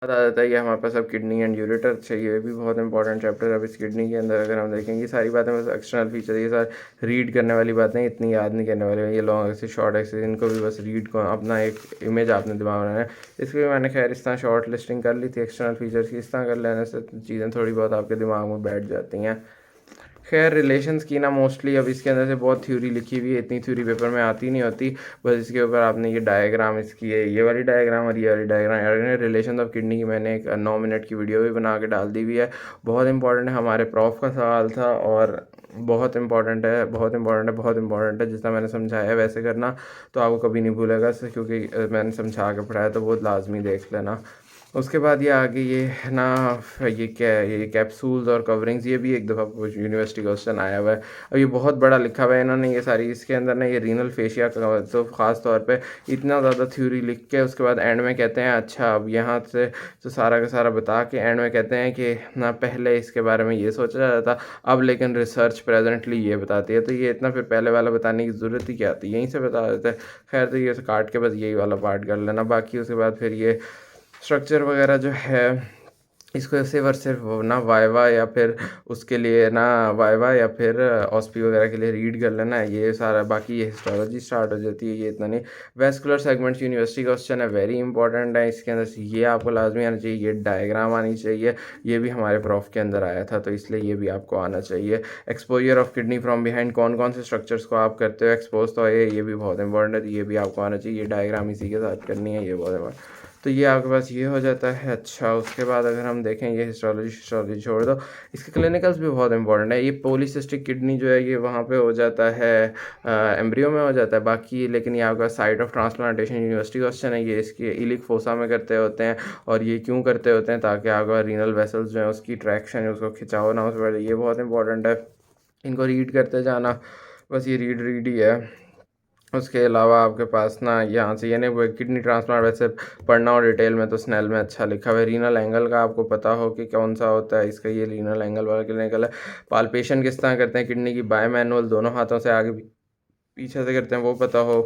बता देता है कि हमारे पास अब किडनी एंड यूरेटर चाहिए, ये भी बहुत इंपॉर्टेंट चैप्टर है। अब इस किडनी के अंदर अगर हम देखेंगे, ये सारी बातें बस एक्सटर्नल फीचर, ये सारे रीड करने वाली बातें, इतनी याद नहीं करने वाली। ये लॉन्ग एक्सिस शॉर्ट एक्सिस, इनको भी बस रीड को अपना एक इमेज आपने दिमाग में बनाना है। इसके भी मैंने खैर इस तरह शॉर्ट लिस्टिंग कर ली थी एक्सटर्नल फीचर्स की। इस तरह कर लेने से चीज़ें थोड़ी बहुत आपके दिमाग में बैठ जाती हैं। खैर रिलेशंस की ना मोस्टली अब इसके अंदर से बहुत थ्योरी लिखी हुई है, इतनी थ्योरी पेपर में आती नहीं होती। बस इसके ऊपर आपने ये डायग्राम, इसकी ये वाली डायग्राम और ये वाली डायग्राम, रिलेशन ऑफ किडनी की मैंने एक 9 मिनट की वीडियो भी बना के डाल दी हुई है। बहुत इंपॉर्टेंट है, हमारे प्रॉफ का सवाल था और बहुत इंपॉर्टेंट है, बहुत इंपॉर्टेंट है, बहुत इंपॉर्टेंट है। जितना मैंने समझाया है वैसे करना तो आपको कभी नहीं भूलेगा, क्योंकि मैंने समझा के पढ़ाया, तो बहुत लाजमी देख लेना। उसके बाद ये आगे ये ना, ये क्या है, ये कैप्सूल्स और कवरिंग्स, ये भी एक दफ़ा यूनिवर्सिटी क्वेश्चन आया हुआ है। अब ये बहुत बड़ा लिखा हुआ है इन्होंने, ये सारी इसके अंदर ना ये रीनल फेशिया का तो ख़ास तौर पे इतना ज़्यादा थ्योरी लिख के उसके बाद एंड में कहते हैं अच्छा अब यहाँ से तो सारा का सारा बता के एंड में कहते हैं कि ना पहले इसके बारे में ये सोचा जाता था, अब लेकिन रिसर्च प्रेजेंटली ये बताती है। तो ये इतना फिर पहले वाला बताने की ज़रूरत ही क्या आती, यहीं से बता देते हैं। खैर तो ये काट के बस यही वाला पार्ट कर लेना, बाकी उसके बाद फिर ये स्ट्रक्चर वगैरह जो है इसको सिर्फ और सिर्फ ना वाइवा या फिर उसके लिए ना वाइवा या फिर ऑस्पी वगैरह के लिए रीड कर लेना है ये सारा। बाकी ये हिस्टोलॉजी स्टार्ट हो जाती है, ये इतना नहीं। वेस्कुलर सेगमेंट्स यूनिवर्सिटी क्वेश्चन है, वेरी इंपॉर्टेंट है। इसके अंदर से ये आपको लाजमी आना चाहिए, ये डायग्राम आनी चाहिए, ये भी हमारे प्रॉफ के अंदर आया था तो इसलिए ये भी आपको आना चाहिए। Exposure of kidney from behind, कौन कौन से स्ट्रक्चर्स को आप करते हो एक्सपोज, तो ये भी बहुत इंपॉर्टेंट है, तो ये भी आपको आना चाहिए। ये डायग्राम इसी के साथ करनी है, ये बहुत इंपॉर्टेंट। तो ये आपके पास ये हो जाता है। अच्छा उसके बाद अगर हम देखें, ये हिस्टोलॉजी छोड़ दो, इसके क्लिनिकल्स भी बहुत इंपॉर्टेंट है। ये पॉलीसिस्टिक किडनी जो है ये वहाँ पे हो जाता है, एम्ब्रियो में हो जाता है बाकी, लेकिन ये आपका site of transplantation university question है, ये इसकी इलिक फोसा में करते होते हैं। और ये क्यों करते होते हैं, ताकि आपका रीनल वेसल्स जो है उसकी ट्रैक्शन है, उसको खिंचाव ना, उस पर ये बहुत इंपॉर्टेंट है, इनको रीड करते जाना। बस ये रीड ही है। उसके अलावा आपके पास ना यहाँ से यानी वो किडनी ट्रांसप्लांट वैसे पढ़ना हो डिटेल में तो स्नेल में अच्छा लिखा हुआ है। रीनल एंगल का आपको पता हो कि कौन सा होता है, इसका ये रीनल एंगल वाला क्लिनिकल है। पाल्पेशन किस तरह करते हैं किडनी की, बाय मैनुअल दोनों हाथों से आगे पीछे से करते हैं वो पता हो।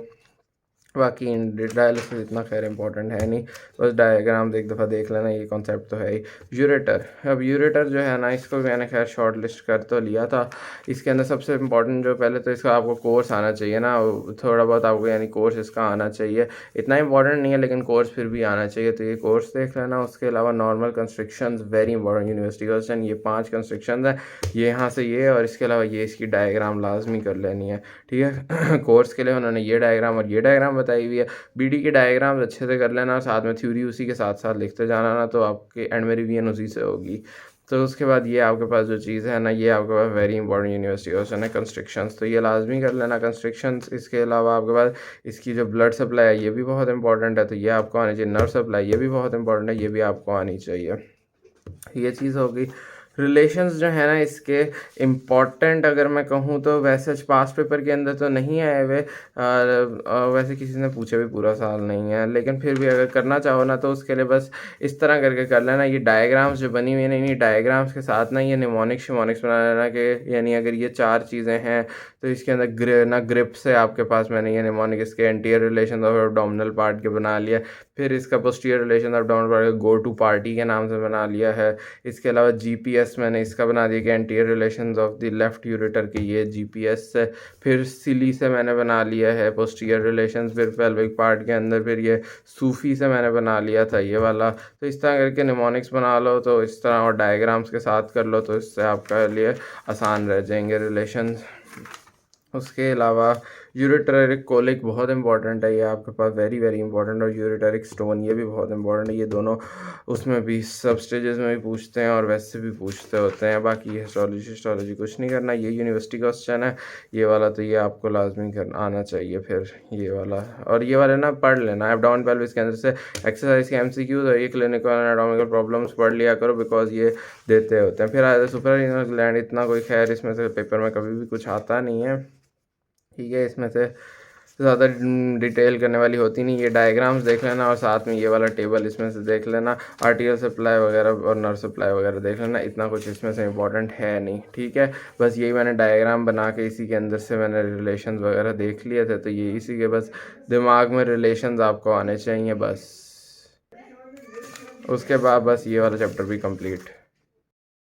बाकी डायलिसिस इतना खैर इंपॉर्टेंट है नहीं, बस डायग्राम एक दफ़ा देख लेना, ये कॉन्सेप्ट तो है ही। यूरेटर, अब यूरेटर जो है ना इसको भी मैंने खैर शॉर्ट लिस्ट कर तो लिया था। इसके अंदर सबसे इम्पॉर्टेंट जो पहले तो इसका आपको कोर्स आना चाहिए ना, थोड़ा बहुत आपको यानी कोर्स इसका आना चाहिए, इतना इंपॉर्टेंट नहीं है लेकिन कोर्स फिर भी आना चाहिए, तो ये कोर्स देख लेना। उसके अलावा normal construction very important university question, ये 5 कंस्ट्रक्शन है, ये यहाँ से ये, और इसके अलावा ये इसकी डायग्राम लाजमी कर लेनी है, ठीक है। कोर्स के लिए उन्होंने ये डायग्राम और ये डायग्राम बताई हुई है। बीडी के डायग्राम अच्छे से कर लेना, साथ में थ्योरी उसी के साथ साथ लिखते जाना ना, तो आपके एंड में रिवीजन उसी से होगी। तो उसके बाद ये आपके पास जो चीज़ है ना, ये आपके पास वेरी इंपॉर्टेंट यूनिवर्सिटी क्वेश्चन है कंस्ट्रक्शंस, तो ये लाजमी कर लेना कंस्ट्रक्शंस। इसके अलावा आपके पास इसकी जो ब्लड सप्लाई है ये भी बहुत इंपॉर्टेंट है, तो ये आपको आनी चाहिए। नर्व सप्लाई ये भी बहुत इंपॉर्टेंट है, ये भी आपको आनी चाहिए। ये चीज़ होगी। रिलेशंस जो है ना इसके इम्पॉर्टेंट अगर मैं कहूँ तो वैसे पास पेपर के अंदर तो नहीं आए हुए, वैसे किसी ने पूछे भी पूरा साल नहीं है, लेकिन फिर भी अगर करना चाहो ना तो उसके लिए बस इस तरह करके कर लेना। ये डायग्राम्स जो बनी हुई है ना, इन्हीं डायग्राम्स के साथ ना ये निमोनिक्स शिमोनिक्स बना लेना, कि यानी अगर ये 4 चीज़ें हैं तो इसके अंदर ना ग्रिप से आपके पास मैंने ये निमोनिक इसके anterior relation of abdominal part के बना लिया, फिर इसका posterior relation of abdominal part go to party के नाम से बना लिया है। इसके अलावा जीपीएस मैंने इसका बना दिया कि anterior relations of the left ureter की, ये जीपीएस से। फिर सिली से मैंने बना लिया है पोस्टीरियर रिलेशंस, फिर पेल्विक पार्ट के अंदर फिर ये सूफी से मैंने बना लिया था ये वाला। तो इस तरह करके निमोनिक्स बना लो, तो इस तरह और डायग्राम्स के साथ कर लो, तो इससे आपका लिए आसान रह जाएंगे रिलेशंस। उसके अलावा यूरेटरिक कोलिक बहुत इंपॉर्टेंट है, ये आपके पास वेरी वेरी इंपॉर्टेंट, और यूरेटरिक स्टोन ये भी बहुत इंपॉर्टेंट है। ये दोनों उसमें भी सब स्टेजेस में भी पूछते हैं और वैसे भी पूछते होते हैं। बाकी हिस्टोलॉजी कुछ नहीं करना, ये यूनिवर्सिटी क्वेश्चन है ये वाला, तो ये आपको लाजमी करना आना चाहिए। फिर ये वाला और ये वाले ना पढ़ लेना, एब्डोमिनल पेल्विस के अंदर से एक्सरसाइज के एमसीक्यूज और ये क्लिनिकल एनाटॉमिकल प्रॉब्लम्स पढ़ लिया करो, बिकॉज ये देते होते हैं। फिर आया सुपररिनल ग्लैंड, इतना कोई खैर इसमें से पेपर में कभी भी कुछ आता नहीं है, ठीक है, इसमें से ज़्यादा डिटेल करने वाली होती नहीं। ये डायग्राम्स देख लेना और साथ में ये वाला टेबल इसमें से देख लेना, आर्टियल सप्लाई वगैरह और नर्व सप्लाई वगैरह देख लेना, इतना कुछ इसमें से इंपॉर्टेंट है नहीं, ठीक है। बस यही मैंने डायग्राम बना के इसी के अंदर से मैंने रिलेशंस वगैरह देख लिए थे, तो ये इसी के बस दिमाग में रिलेशंस आपको आने चाहिए बस। उसके बाद बस ये वाला चैप्टर भी कंप्लीट।